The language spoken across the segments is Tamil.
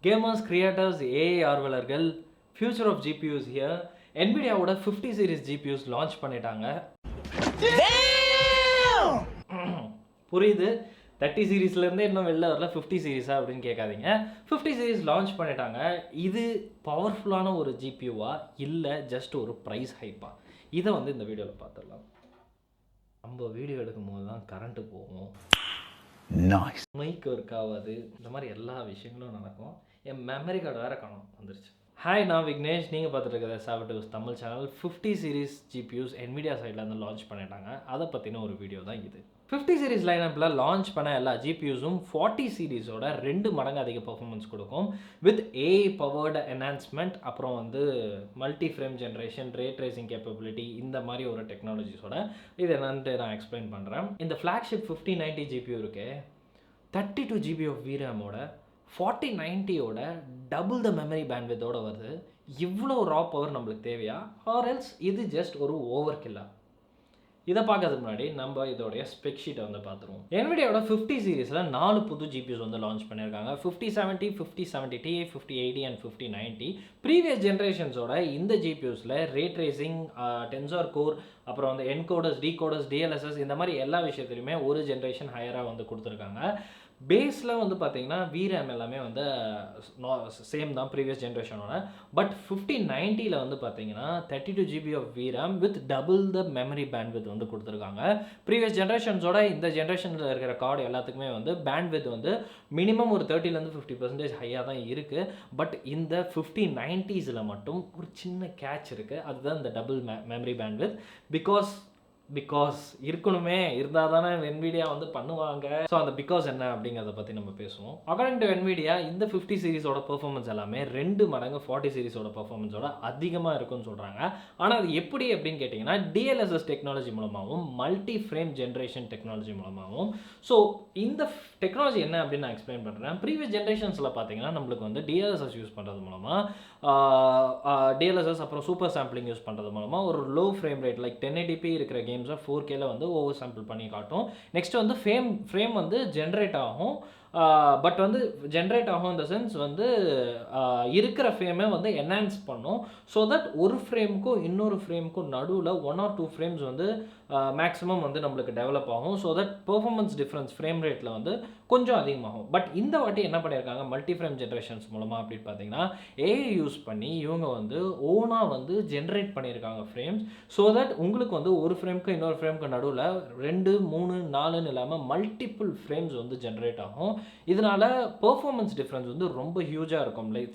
Gamers, creators, AI ஆர்வலர்கள், future of GPUs here. NVIDIA ஓட 50 series GPUs launch பண்ணிட்டாங்க. புரியுது 30 சீரீஸ்ல இருந்தே இன்னும் வெளில வரல 50 சீரீஸா அப்படின்னு கேட்காதீங்க. 50 சீரீஸ் லான்ச் பண்ணிட்டாங்க. இது பவர்ஃபுல்லான ஒரு ஜிபியூவா இல்லை ஜஸ்ட் ஒரு ப்ரைஸ் ஹைப்பா? இதை வந்து இந்த வீடியோவில் பார்த்துடலாம். நம்ம வீடியோ எடுக்கும் போது தான் கரண்ட்டு போகும், மைக் ஒர்க் ஆகாது, இந்த மாதிரி எல்லா விஷயங்களும் நடக்கும். என் மெமரி கார்டு வேறு காணும் வந்துருச்சு. ஹாய், நான் விக்னேஷ். நீங்கள் பார்த்துட்டு இருக்கிற சாவட்டிவ்ஸ் Tamil channel. 50 series GPUs NVIDIA சைடில் வந்து லான்ச் பண்ணிட்டாங்க. அதை பற்றின ஒரு வீடியோ தான் இது. 50 சீரீஸ் லைனப்பில் லான்ச் பண்ண எல்லா ஜிபியூஸும் 40 சீரீஸோட 2 மடங்கு அதிக பர்ஃபார்மன்ஸ் கொடுக்கும். வித் AI பவர்டு என்ஹான்ஸ்மெண்ட், அப்புறம் வந்து மல்டி ஃப்ரேம் ஜென்ரேஷன், ரே ட்ரேசிங் கேப்பபிலிட்டி, இந்த மாதிரி ஒரு டெக்னாலஜிஸோட இது என்னன்ட்டு நான் எக்ஸ்பிளைன் பண்ணுறேன். இந்த ஃப்ளாக்ஷிப் 5090 ஜிபியூ இருக்கே, 32 GB ஆஃப் VRAMோட 4090யோட டபுள் த மெமரி பேண்ட்வித்தோட வருது. இவ்வளோ ரா பவர் நம்மளுக்கு தேவையா, ஆர் எல்ஸ் இது ஜஸ்ட் ஒரு ஓவர் கில்லா? இதை பார்க்கறதுக்கு முன்னாடி நம்ம இதோடைய ஸ்பெக் ஷீட்டை வந்து பார்த்துருவோம். NVIDIAவோட 50 சீரீஸில் 4 புது ஜிபியூஸ் வந்து லான்ச் பண்ணியிருக்காங்க. 5070, 5070 Ti, 5080 அண்ட் 5090. ப்ரீவியஸ் ஜென்ரேஷன்ஸோட இந்த ஜிபியூஸில் ரே ட்ரேசிங், டென்சார் கோர், அப்புறம் வந்து என்கோடர்ஸ், டிகோடர்ஸ், DLSS, இந்த மாதிரி எல்லா விஷயத்துலையுமே ஒரு ஜென்ரேஷன் ஹையராக வந்து கொடுத்துருக்காங்க. பேஸில் வந்து பார்த்தீங்கன்னா VRAM எல்லாமே வந்து சேம் தான் ப்ரீவியஸ் ஜென்ரேஷனோட. பட் 5090ல் வந்து பார்த்தீங்கன்னா 32 GB of VRAM with double the memory bandwidth வந்து கொடுத்துருக்காங்க. ப்ரீவியஸ் ஜென்ரேஷன்ஸோட இந்த ஜென்ரேஷனில் இருக்கிற கார்டு எல்லாத்துக்குமே வந்து பேண்ட்வித் வந்து மினிமம் ஒரு 30% 50% ஹையாக தான் இருக்குது. பட் இந்த 5090ஸில் மட்டும் ஒரு சின்ன கேட்ச் இருக்குது. அதுதான் இந்த டபுள் மெமரி பேண்ட்வித். பிகாஸ் இருக்கணுமே, இருந்தால் தானே NVIDIA வந்து பண்ணுவாங்க. ஸோ அந்த பிகாஸ் என்ன அப்படிங்கிறத பற்றி நம்ம பேசுவோம். அக்கார்டிங் டு NVIDIA இந்த 50 சீரீஸோட பெர்ஃபார்மன்ஸ் எல்லாமே 2 மடங்கு 40 சீரீஸோட பெர்ஃபார்மன்ஸோட அதிகமாக இருக்குன்னு சொல்கிறாங்க. ஆனால் அது எப்படி அப்படின்னு கேட்டிங்கன்னா, DLSS டெக்னாலஜி மூலமாகவும் மல்டி ஃப்ரேம் ஜென்ரேஷன் டெக்னாலஜி மூலமாகவும். ஸோ இந்த டெக்னாலஜி என்ன அப்படின்னு நான் எக்ஸ்பிளைன் பண்ணுறேன். ப்ரீவியஸ் ஜென்ரேஷன்ஸில் பார்த்தீங்கன்னா நம்மளுக்கு வந்து DLSS யூஸ் பண்ணுறது மூலமாக, DLSS அப்புறம் சூப்பர் சாம்பிளிங் யூஸ் பண்ணுறது மூலமாக ஒரு low frame rate like 1080p இருக்கிற கேம்ஸை 4Kல வந்து ஓவர் சாம்பிள் பண்ணி காட்டும். நெக்ஸ்ட் வந்து ஃப்ரேம் வந்து ஜென்ரேட் ஆகும். பட் வந்து ஜென்ரேட் ஆகும் இந்த சென்ஸ் வந்து இருக்கிற ஃப்ரேமை வந்து என்ஹான்ஸ் பண்ணும். ஸோ தட் ஒரு ஃப்ரேமுக்கும் இன்னொரு ஃப்ரேமுக்கும் நடுவில் 1 or 2 ஃப்ரேம்ஸ் வந்து மேக்ஸிமம் வந்து நம்மளுக்கு டெவலப் ஆகும். So that performance difference frame ரேட்டில் வந்து கொஞ்சம் அதிகமாகும். பட் இந்த வாட்டி என்ன பண்ணியிருக்காங்க, மல்டி ஃப்ரேம் ஜென்ரேஷன்ஸ் மூலமாக அப்படின்னு பார்த்தீங்கன்னா AI யூஸ் பண்ணி இவங்க வந்து ஓனாக வந்து ஜென்ரேட் பண்ணியிருக்காங்க ஃப்ரேம்ஸ். ஸோ தட் உங்களுக்கு வந்து ஒரு ஃப்ரேமுக்கு இன்னொரு ஃப்ரேமுக்கு நடுவில் 2, 3, 4ன்னு இல்லாமல் மல்டிபிள் ஃப்ரேம்ஸ் வந்து ஜென்ரேட் ஆகும். இதனால பெர்ஃபார்மன்ஸ் டிஃப்ரென்ஸ் வந்து ரொம்ப ஹியூஜாக இருக்கும். லைக்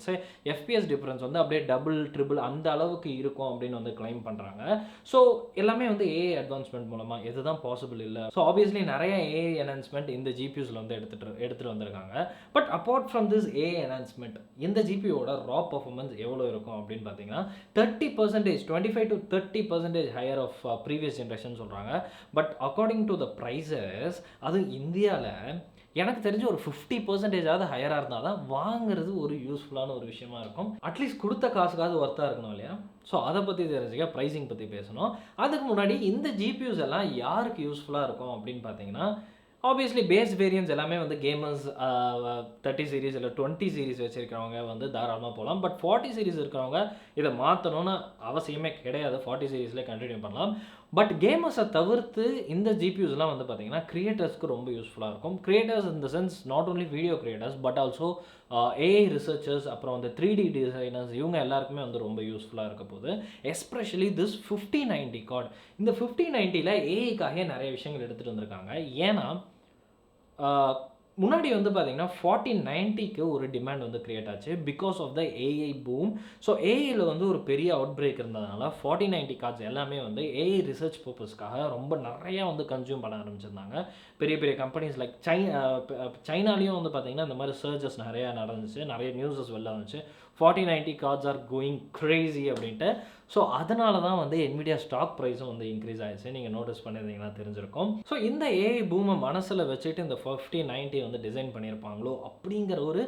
FPS டிஃப்ரென்ஸ் வந்து அப்படியே டபுள் ட்ரிபிள் அந்த அளவுக்கு இருக்கும் அப்படின்னு வந்து கிளைம் பண்ணுறாங்க. ஸோ எல்லாமே வந்து AI அட்வான்ஸ்மெண்ட் மூலமாக எதுதான் பாசிபிள் இல்லை. ஸோ ஆப்வியஸ்லி நிறைய AI என்ஹான்ஸ்மெண்ட் இந்த ஜிபியூஸில் வந்து எடுத்துகிட்டு வந்திருக்காங்க. But apart from this AI enhancement இந்த ஜிபியோட ரா பர்ஃபார்மன்ஸ் எவ்வளோ இருக்கும் அப்படின்னு பார்த்தீங்கன்னா 30%, 25 to 30% higher of previous generation சொல்கிறாங்க. But according to the prices, அது இந்தியாவில் எனக்கு தெரிஞ்சு ஒரு 50% ஹையராக இருந்தால் தான் வாங்குறது ஒரு யூஸ்ஃபுல்லான ஒரு விஷயமா இருக்கும். அட்லீஸ்ட் கொடுத்த காசுக்காவது ஒர்த்தாக இருக்கணும் இல்லையா? ஸோ அதை பற்றி தெரிஞ்சுக்க ப்ரைஸிங் பற்றி பேசணும். அதுக்கு முன்னாடி இந்த ஜிபியூஸ் எல்லாம் யாருக்கு யூஸ்ஃபுல்லாக இருக்கும் அப்படின்னு பார்த்தீங்கன்னா, ஆப்வியஸ்லி பேஸ் வேரியன்ஸ் எல்லாமே வந்து கேமர்ஸ் 30 சீரீஸ் இல்லை 20 சீரீஸ் வச்சுருக்கிறவங்க வந்து தாராளமாக போகலாம். பட் 40 சீரீஸ் இருக்கிறவங்க இதை மாற்றணும்னு அவசியமே கிடையாது, 40 சீரீஸில் கண்டினியூ பண்ணலாம். பட் கேமர்ஸை தவிர்த்து இந்த ஜிபியூஸ்லாம் வந்து பார்த்தீங்கன்னா கிரியேட்டர்ஸ்க்கு ரொம்ப யூஸ்ஃபுல்லாக இருக்கும். கிரியேட்டர்ஸ் இந்த sense not only video creators but also AI researchers, அப்புறம் வந்து 3D டிசைனர்ஸ், இவங்க எல்லாருக்குமே வந்து ரொம்ப யூஸ்ஃபுல்லாக இருக்க போகுது. Especially this 5090 card. இந்த 5090ல் AIக்காக நிறைய விஷயங்கள் எடுத்துகிட்டு வந்திருக்காங்க. ஏன்னா முன்னாடி வந்து பார்த்தீங்கன்னா 4090க்கு ஒரு டிமாண்ட் வந்து கிரியேட் ஆச்சு because of the AI boom. So ஏஐயில் வந்து ஒரு பெரிய அவுட் பிரேக் இருந்ததுனால 4090 கார்ட்ஸ் எல்லாமே வந்து AI ரிசர்ச் பர்பஸ்க்காக ரொம்ப நிறையா வந்து கன்சியூம் பண்ண ஆரம்பிச்சிருந்தாங்க. பெரிய பெரிய கம்பெனிஸ் லைக் சைனாலேயும் வந்து பார்த்தீங்கன்னா இந்த மாதிரி சர்ச்சஸ் நிறையா நடந்துச்சு, நிறைய நியூஸஸ் வெளில வந்துச்சு. 4090 கார்ட்ஸ் ஆர் கோயிங் க்ரேசி அப்படின்ட்டு. ஸோ அதனால தான் வந்து NVIDIA ஸ்டாக் ப்ரைஸும் வந்து இன்க்ரீஸ் ஆகிடுச்சு. நீங்கள் நோட்டீஸ் பண்ணியிருந்தீங்கன்னா தெரிஞ்சிருக்கும். ஸோ இந்த AI பூமை மனசில் வச்சுட்டு இந்த 5090 வந்து டிசைன் பண்ணியிருப்பாங்களோ அப்படிங்கிற ஒரு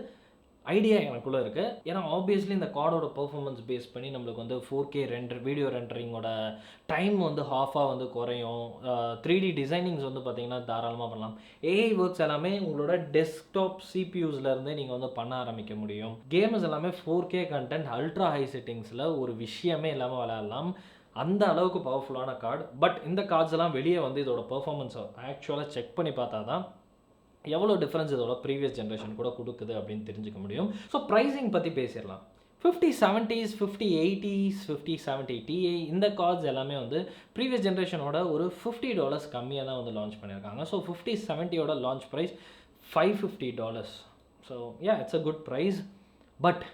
ஐடியா எனக்குள்ளே இருக்குது. ஏன்னா ஆப்வியஸ்லி இந்த கார்டோட பெர்ஃபார்மன்ஸ் பேஸ் பண்ணி நம்மளுக்கு வந்து 4K வீடியோ ரெண்டரிங்கோட டைம் வந்து ஹாஃபாக வந்து குறையும். 3D டிசைனிங்ஸ் வந்து பார்த்திங்கன்னா தாராளமாக பண்ணலாம். ஏஐ ஒர்க்ஸ் எல்லாமே உங்களோட டெஸ்க்டாப் சிபியூஸ்லேருந்தே நீங்கள் வந்து பண்ண ஆரம்பிக்க முடியும். கேம்ஸ் எல்லாமே 4K கண்டென்ட் அல்ட்ரா ஹை செட்டிங்ஸில் ஒரு விஷயமே இல்லாமல் விளையாடலாம். அந்த அளவுக்கு பவர்ஃபுல்லான கார்டு. பட் இந்த கார்ட்ஸ் எல்லாம் வெளியே வந்து இதோட பெர்ஃபார்மன்ஸை ஆக்சுவலாக செக் பண்ணி பார்த்தா தான் எவ்வளோ டிஃப்ரென்ஸ் இதோட ப்ரீவியஸ் ஜென்ரேஷன் கூட கொடுக்குது அப்படின்னு தெரிஞ்சுக்க முடியும். ஸோ ப்ரைஸிங் பற்றி பேசிடலாம். 5070s, 5080s, 5070 Ti இந்த கார்ட்ஸ் எல்லாமே வந்து ப்ரீவியஸ் ஜென்ரேஷனோட ஒரு $50 கம்மியாக தான் வந்து லான்ச் பண்ணியிருக்காங்க. ஸோ 5070யோட launch price $550. So it's a good price. But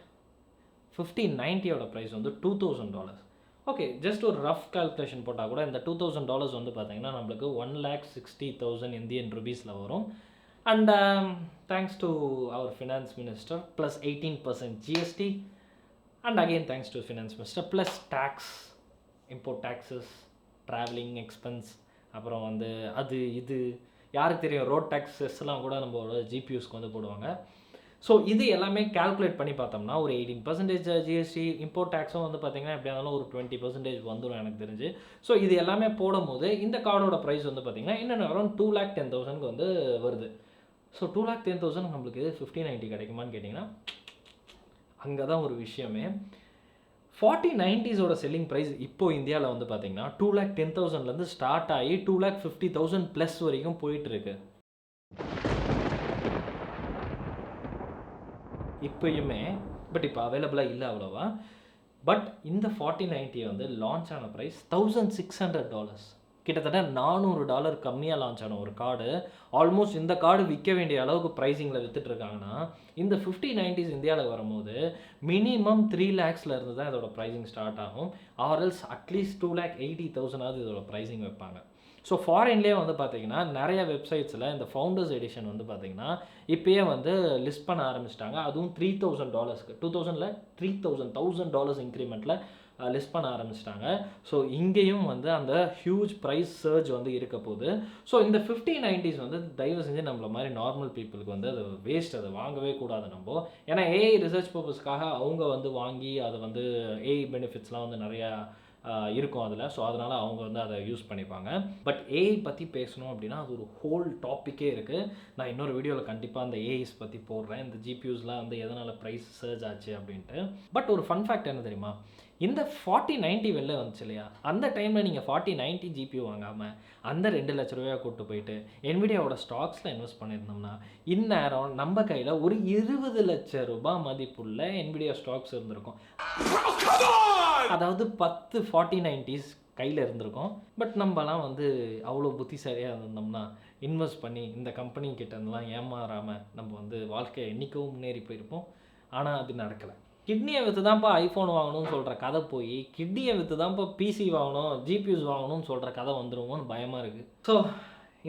5090யோட ப்ரைஸ் வந்து $2000. ஓகே, ஜஸ்ட் ஒரு ரஃப் கால்குலேஷன் போட்டால் கூட இந்த $2000 வந்து பார்த்தீங்கன்னா நம்மளுக்கு 1,60,000 இந்தியன் ருபீஸில் வரும். And thanks to our finance minister plus 18% GST, and again thanks to finance minister plus tax, import taxes, traveling expense, அப்புறம் வந்து அது இது யாருக்கு தெரியும், ரோட் டேக்ஸஸ்லாம் கூட நம்மளோட ஜிபியூஸ்க்கு வந்து போடுவாங்க. ஸோ இது எல்லாமே கால்குலேட் பண்ணி பார்த்தோம்னா ஒரு 18% ஜிஎஸ்டி, இம்போர்ட் டேக்ஸும் வந்து பார்த்திங்கன்னா எப்படியா இருந்தாலும் ஒரு 20% வந்துடும் எனக்கு தெரிஞ்சு. ஸோ இது எல்லாமே போடும்போது இந்த கார்டோட ப்ரைஸ் வந்து பார்த்திங்கன்னா இன்னும் அரௌண்ட் 2,10,000 வந்து வருது. ஸோ 2,10,000 நம்மளுக்கு 5090 கிடைக்குமான்னு கேட்டிங்கன்னா அங்கே தான் ஒரு விஷயமே. 4090ஸோட செல்லிங் ப்ரைஸ் இப்போது இந்தியாவில் வந்து பார்த்திங்கன்னா 2,10,000லேருந்து ஸ்டார்ட் ஆகி 2,50,000 ப்ளஸ் வரைக்கும் போயிட்டுருக்கு இப்போயுமே. பட் இப்போ அவைலபிளாக இல்லை அவ்வளோவா. பட் இந்த 4090 வந்து லான்ச் ஆன ப்ரைஸ் $1,600. கிட்டத்தட்ட $400 கம்மியாக லான்ச் ஆன ஒரு கார்டு ஆல்மோஸ்ட் இந்த கார்டு விற்க வேண்டிய அளவுக்கு ப்ரைஸிங்கில் விற்றுட்ருக்காங்கன்னா இந்த 5090s இந்தியாவில் வரும்போது மினிமம் 3 lakhsல இருந்து தான் இதோட ப்ரைஸிங் ஸ்டார்ட் ஆகும். ஆர்எல்ஸ் அட்லீஸ்ட் 2,80,000 இதோட ப்ரைஸிங் வைப்பாங்க. ஸோ ஃபாரின்லேயே வந்து பார்த்திங்கன்னா நிறைய வெப்சைட்ஸில் இந்த ஃபவுண்டர்ஸ் எடிஷன் வந்து பார்த்திங்கன்னா இப்போயே வந்து லிஸ்ட் பண்ண ஆரம்பிச்சிட்டாங்க. அதுவும் $3,000க்கு 2000ல் $3,000 இன்க்ரிமெண்ட்டில் லிஸ்ட் பண்ண ஆரம்பிச்சிட்டாங்க. ஸோ இங்கேயும் வந்து அந்த ஹியூஜ் ப்ரைஸ் சர்ஜ் வந்து இருக்க போகுது. ஸோ இந்த 5090s வந்து தயவு செஞ்சு நம்மள மாதிரி நார்மல் பீப்புளுக்கு வந்து அது வேஸ்ட், அதை வாங்கவே கூடாது நம்ம. ஏன்னா ஏஐ ரிசர்ச் பர்பஸ்க்காக அவங்க வந்து வாங்கி அதை வந்து ஏஐ பெனிஃபிட்ஸ்லாம் வந்து நிறையா இருக்கும் அதில். ஸோ அதனால் அவங்க வந்து அதை யூஸ் பண்ணிப்பாங்க. பட் ஏஐ பற்றி பேசணும் அப்படின்னா அது ஒரு ஹோல் டாப்பிக்கே இருக்குது. நான் இன்னொரு வீடியோவில் கண்டிப்பாக அந்த ஏஐஸ் பற்றி போடுறேன், இந்த ஜிபியூஸ்லாம் வந்து எதனால் ப்ரைஸ் சர்ஜ் ஆச்சு அப்படின்ட்டு. பட் ஒரு ஃபன் ஃபேக்ட் என்ன தெரியுமா, இந்த 4090 வெளில வந்துச்சு இல்லையா, அந்த டைமில் நீங்கள் 4090 ஜிபியூ வாங்காமல் அந்த 2 லட்ச ரூபாயை கூப்பிட்டு போயிட்டு NVIDIAவோட ஸ்டாக்ஸில் இன்வெஸ்ட் பண்ணியிருந்தோம்னா இந்நேரம் நம்ம கையில் ஒரு 20 லட்ச ரூபாய் மதிப்புள்ள NVIDIA ஸ்டாக்ஸ் இருந்திருக்கும். அதாவது 10 4090s கையில் இருந்திருக்கும். பட் நம்மலாம் வந்து அவ்வளோ புத்திசாலியாக இருந்தோம்னா இன்வெஸ்ட் பண்ணி இந்த கம்பெனி கிட்டலாம் ஏமாறாமல் நம்ம வந்து வாழ்க்கையை என்றைக்கும் முன்னேறி போயிருப்போம். ஆனால் அது நடக்கலை. கிட்னியை விற்று தான்ப்பா ஐஃபோன் வாங்கணும்னு சொல்கிற கதை போய் கிட்னியை விற்று தான்ப்பா பிசி வாங்கணும், ஜிபியூஸ் வாங்கணும்னு சொல்கிற கதை வந்துடுமோன்னு பயமாக இருக்குது. ஸோ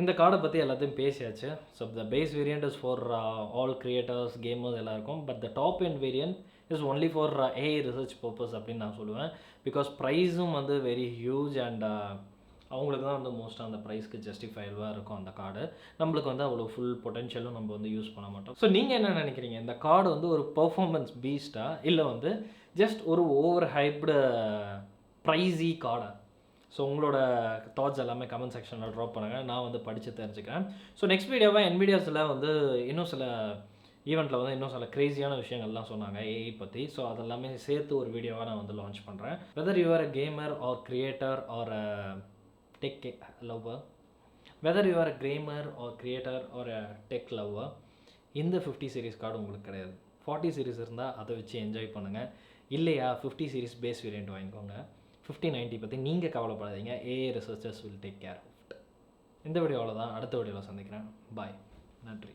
இந்த கார்டை பற்றி எல்லாத்தையும் பேசியாச்சு. So the base variant is for all creators, gamers எல்லாருக்கும். But the top end variant is only for AI research purpose அப்படின்னு நான் சொல்லுவேன். பிகாஸ் ப்ரைஸும் வந்து வெரி ஹியூஜ் அண்ட் அவங்களுக்கு தான் வந்து மோஸ்ட்டாக அந்த ப்ரைஸ்க்கு ஜஸ்டிஃபைவாக இருக்கும் அந்த கார்டு. நம்மளுக்கு வந்து அவ்வளோ ஃபுல் பொட்டென்ஷியலும் நம்ம வந்து யூஸ் பண்ண மாட்டோம். ஸோ நீங்கள் என்ன நினைக்கிறீங்க, இந்த கார்டு வந்து ஒரு பர்ஃபார்மன்ஸ் பீஸ்டா இல்லை வந்து ஜஸ்ட் ஒரு ஓவர் ஹைப்டு ப்ரைஸி கார்டா? ஸோ உங்களோட தாட்ஸ் எல்லாமே கமெண்ட் செக்ஷனில் ட்ராப் பண்ணுங்கள், நான் வந்து படித்து தெரிஞ்சுக்கிறேன். ஸோ நெக்ஸ்ட் வீடியோவாக NVIDIAஸில் வந்து இன்னும் சில ஈவெண்ட்டில் வந்து இன்னும் சில க்ரேஸியான விஷயங்கள்லாம் சொன்னாங்க ஏஐ பற்றி. ஸோ அதெல்லாமே சேர்த்து ஒரு வீடியோவாக நான் வந்து லான்ச் பண்ணுறேன். Whether you are a gamer or creator or tech lover, whether you are a gamer or creator or a tech lover, இந்த 50 சீரிஸ் கார்டு உங்களுக்கு கிடையாது. 40 சீரிஸ் இருந்தால் அதை வச்சு என்ஜாய் பண்ணுங்கள். இல்லையா 50 சீரிஸ் பேஸ் வேரியண்ட் வாங்கிக்கோங்க. 5090 பற்றி நீங்கள் கவலைப்படாதீங்க, AI researchers will take care of it. இந்த வீடியோவில் தான், அடுத்த வீடியோவில் சந்திக்கிறேன். பாய், நன்றி.